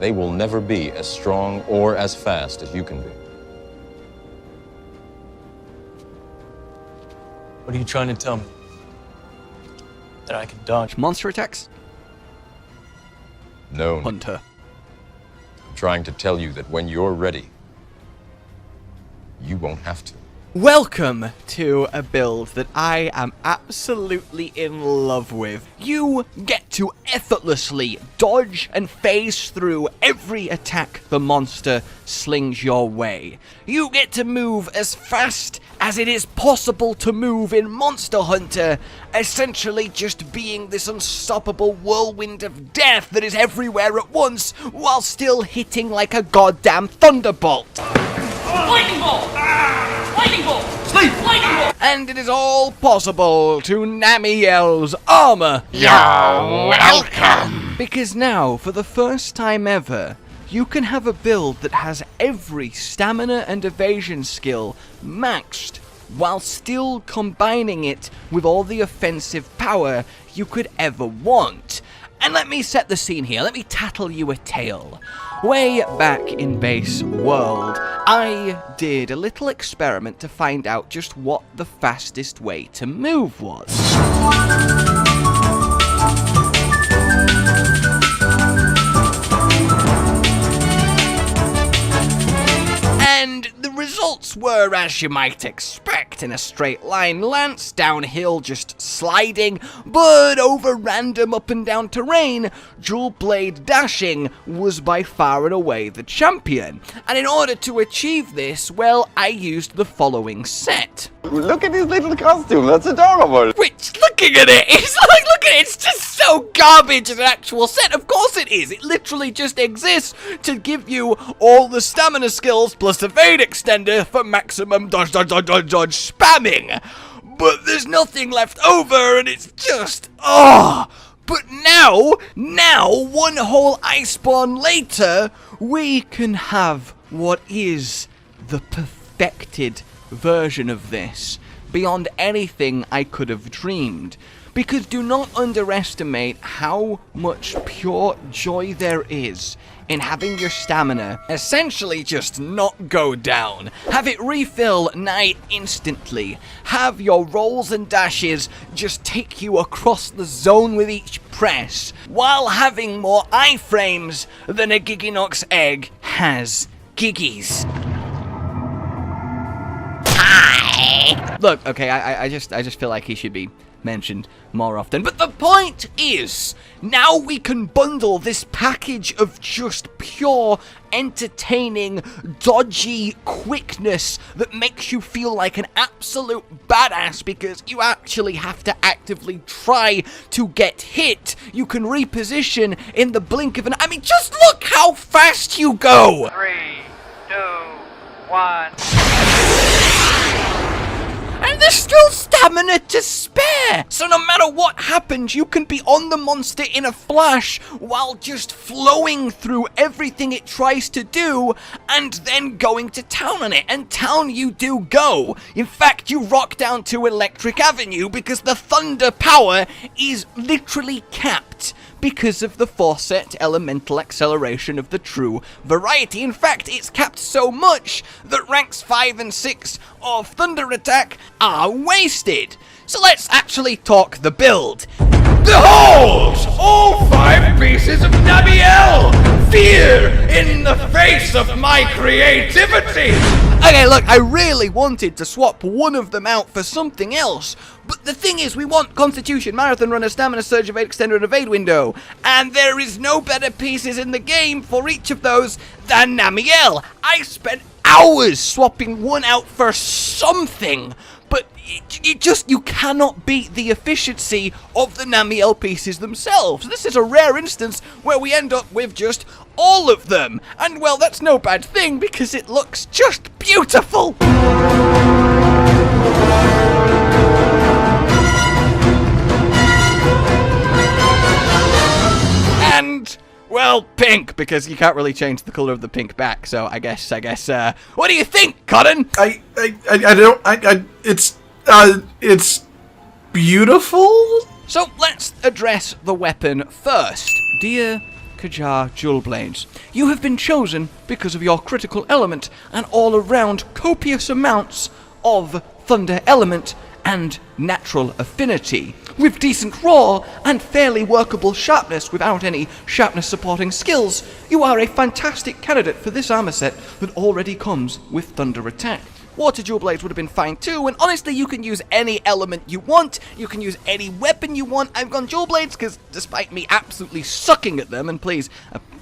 they will never be as strong or as fast as you can be. What are you trying to tell me? That I can dodge monster attacks? No. Hunter. I'm trying to tell you that when you're ready, you won't have to. Welcome to a build that I am absolutely in love with. You get to effortlessly dodge and phase through every attack the monster slings your way. You get to move as fast as it is possible to move in Monster Hunter, essentially just being this unstoppable whirlwind of death that is everywhere at once, while still hitting like a goddamn thunderbolt. Lightning bolt! Lightning bolt! Sleep! Lightning bolt! And it is all possible to Namielle's armor. You're welcome! Because now, for the first time ever, you can have a build that has every stamina and evasion skill maxed, while still combining it with all the offensive power you could ever want. And let me set the scene here, let me tattle you a tale. Way back in Base World, I did a little experiment to find out just what the fastest way to move was. And the results were, as you might expect, in a straight line, Lance downhill just sliding, but over random up and down terrain, dual blade dashing was by far and away the champion. And in order to achieve this, well, I used the following set. Look at his little costume, that's adorable! Which, looking at it, it's like, look at it, it's just so garbage as an actual set. Of course it is. It literally just exists to give you all the stamina skills plus evade extender for maximum dodge spamming. But there's nothing left over and it's just, But now, one whole Iceborne later, we can have what is the perfected version of this, beyond anything I could have dreamed. Because do not underestimate how much pure joy there is in having your stamina essentially just not go down. Have it refill nigh instantly. Have your rolls and dashes just take you across the zone with each press, while having more iframes than a Giginox egg has Giggies. Look, okay, I just feel like he should be mentioned more often. But the point is, now we can bundle this package of just pure, entertaining, dodgy quickness that makes you feel like an absolute badass because you actually have to actively try to get hit. You can reposition in the blink of an... I mean, just look how fast you go! 3, 2, 1... And there's still stamina to spare! So no matter what happens, you can be on the monster in a flash while just flowing through everything it tries to do and then going to town on it. And town you do go. In fact, you rock down to Electric Avenue because the thunder power is literally capped because of the 4-set elemental acceleration of the true variety. In fact, it's capped so much that ranks 5 and 6 of Thunder Attack are wasted. So let's actually talk the build. Behold! All 5 pieces of Namielle! Fear in the face of my creativity! Okay, look, I really wanted to swap one of them out for something else, but the thing is, we want Constitution, Marathon Runner, Stamina Surge, Evade Extender, and Evade Window, and there is no better pieces in the game for each of those than Namielle. I spent hours swapping one out for something, but you cannot beat the efficiency of the Namielle pieces themselves. This is a rare instance where we end up with just all of them. And well, that's no bad thing because it looks just beautiful. And well, pink, because you can't really change the color of the pink back. So I guess. What do you think, Cotton? It's beautiful. So let's address the weapon first. Do you Kajar Jewel Blades. You have been chosen because of your critical element and all-around copious amounts of thunder element and natural affinity. With decent raw and fairly workable sharpness without any sharpness supporting skills, you are a fantastic candidate for this armor set that already comes with thunder attack. Water Jewel Blades would have been fine too, and honestly you can use any element you want, you can use any weapon you want. I've gone Jewel Blades because despite me absolutely sucking at them, and please,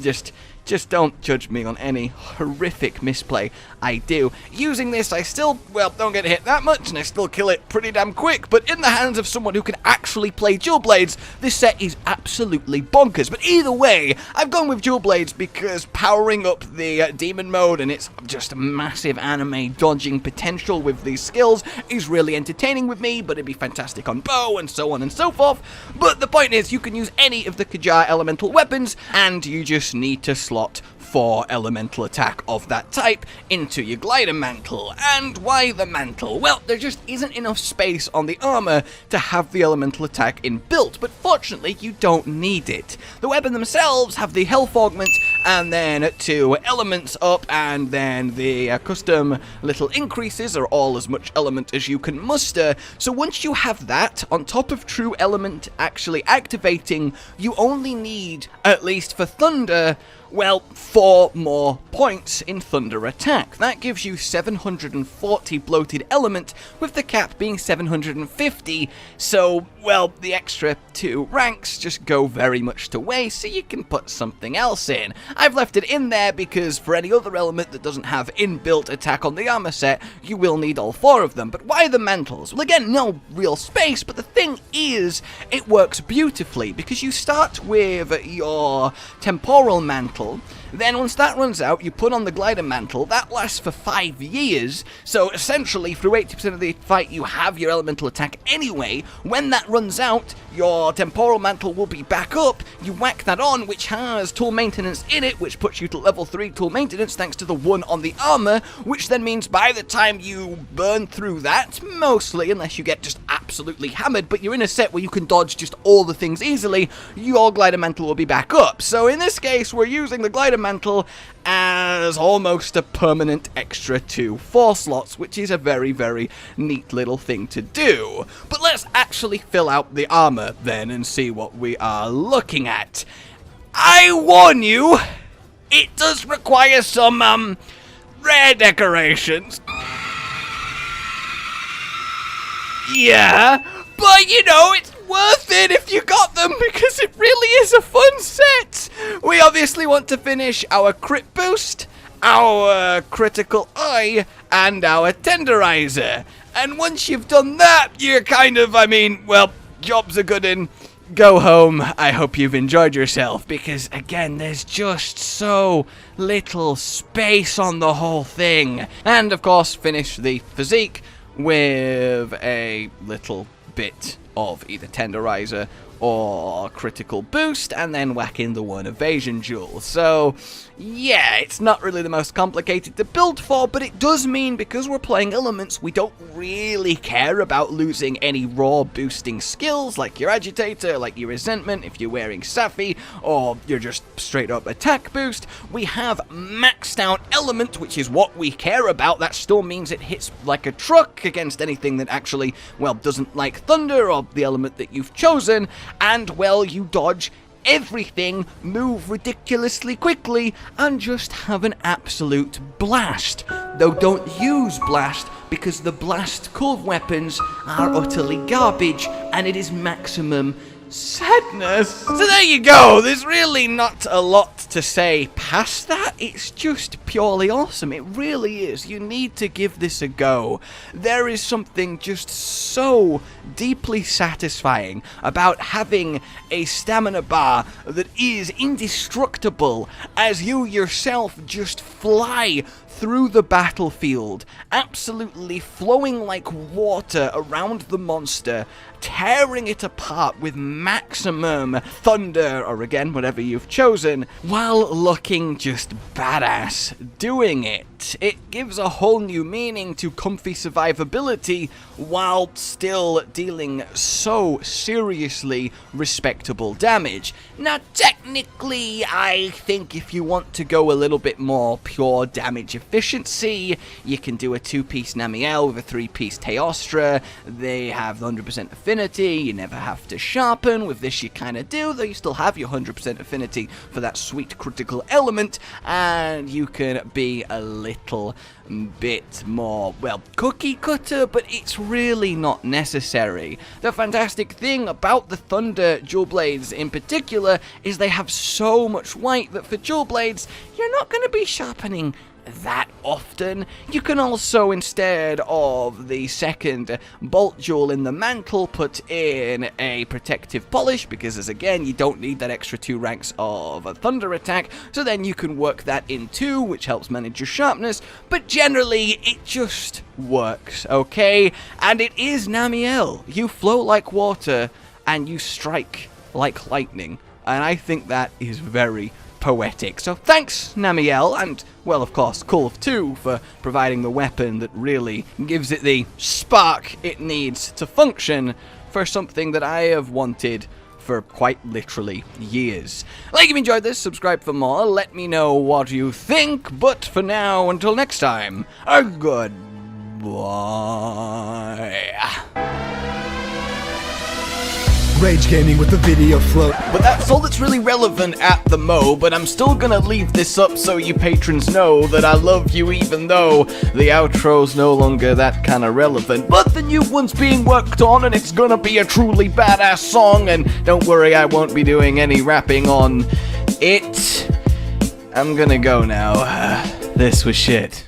just don't judge me on any horrific misplay I do. Using this, I still, well, don't get hit that much, and I still kill it pretty damn quick, but in the hands of someone who can actually play Jewel Blades, this set is absolutely bonkers. But either way, I've gone with Jewel Blades because powering up the demon mode and its just massive anime dodging potential with these skills is really entertaining with me, but it'd be fantastic on bow and so on and so forth. But the point is, you can use any of the Kajar elemental weapons, and you just need to slot 4 elemental attack of that type into your glider mantle. And why the mantle? Well, there just isn't enough space on the armor to have the elemental attack inbuilt, but fortunately you don't need it. The weapon themselves have the health augment, and then 2 elements up, and then the custom little increases are all as much element as you can muster. So once you have that, on top of true element actually activating, you only need, at least for thunder, well, 4 more points in thunder attack. That gives you 740 bloated element, with the cap being 750, so, well, the extra 2 ranks just go very much to waste, so you can put something else in. I've left it in there because for any other element that doesn't have inbuilt attack on the armor set, you will need all 4 of them. But why the mantles? Well, again, no real space, but the thing is, it works beautifully, because you start with your temporal mantle. Then once that runs out, you put on the glider mantle. That lasts for 5 years, so essentially through 80% of the fight you have your elemental attack anyway. When that runs out, your temporal mantle will be back up. You whack that on, which has tool maintenance in it, which puts you to level 3 tool maintenance thanks to the 1 on the armor, which then means by the time you burn through that, mostly, unless you get just absolutely hammered, but you're in a set where you can dodge just all the things easily, your glider mantle will be back up. So in this case, we're using the glider mantle as almost a permanent extra 2 4 slots, which is a very, very neat little thing to do. But let's actually fill out the armor then and see what we are looking at. I warn you, it does require some, rare decorations. Yeah, but you know, it's worth it if you got them because it really is a fun set. We obviously want to finish our crit boost, our critical eye, and our tenderizer. And once you've done that, you're kind of, I mean, well, jobs are good in. Go home. I hope you've enjoyed yourself because, again, there's just so little space on the whole thing. And, of course, finish the physique with a little bit of either tenderizer or critical boost, and then whack in the 1 evasion jewel. So yeah, it's not really the most complicated to build for, but it does mean because we're playing elements, we don't really care about losing any raw boosting skills like your agitator, like your resentment if you're wearing Safi, or you're just straight up attack boost. We have maxed out element, which is what we care about. That still means it hits like a truck against anything that actually, well, doesn't like thunder or the element that you've chosen, and, well, you dodge everything, move ridiculously quickly, and just have an absolute blast. Though don't use blast, because the blast curve weapons are utterly garbage, and it is maximum sadness. So there you go, there's really not a lot to say past that. It's just purely awesome, it really is. You need to give this a go. There is something just so deeply satisfying about having a stamina bar that is indestructible as you yourself just fly through the battlefield, absolutely flowing like water around the monster, tearing it apart with maximum thunder, or again, whatever you've chosen, while looking just badass doing it. It gives a whole new meaning to comfy survivability while still dealing so seriously respectable damage. Now, technically, I think if you want to go a little bit more pure damage efficiency, you can do a 2-piece Namielle with a 3-piece Teostra. They have 100% affinity, you never have to sharpen. With this you kind of do, though you still have your 100% affinity for that sweet critical element, and you can be a little bit more, well, cookie cutter, but it's really not necessary. The fantastic thing about the Thunder Dual Blades in particular is they have so much white that for Dual Blades, you're not going to be sharpening that often. You can also, instead of the second bolt jewel in the mantle, put in a protective polish, because as again, you don't need that extra 2 ranks of a thunder attack, so then you can work that in too, which helps manage your sharpness, but generally, it just works, okay? And it is Namielle. You flow like water, and you strike like lightning, and I think that is very poetic. So thanks, Namielle, and, well, of course, Kulf too, for providing the weapon that really gives it the spark it needs to function for something that I have wanted for quite literally years. Like if you enjoyed this, subscribe for more, let me know what you think, but for now, until next time, goodbye. Rage Gaming with the video float. But that's all that's really relevant at the mo, but I'm still gonna leave this up so you patrons know that I love you even though the outro's no longer that kinda relevant. But the new one's being worked on and it's gonna be a truly badass song, and don't worry, I won't be doing any rapping on it. I'm gonna go now. This was shit.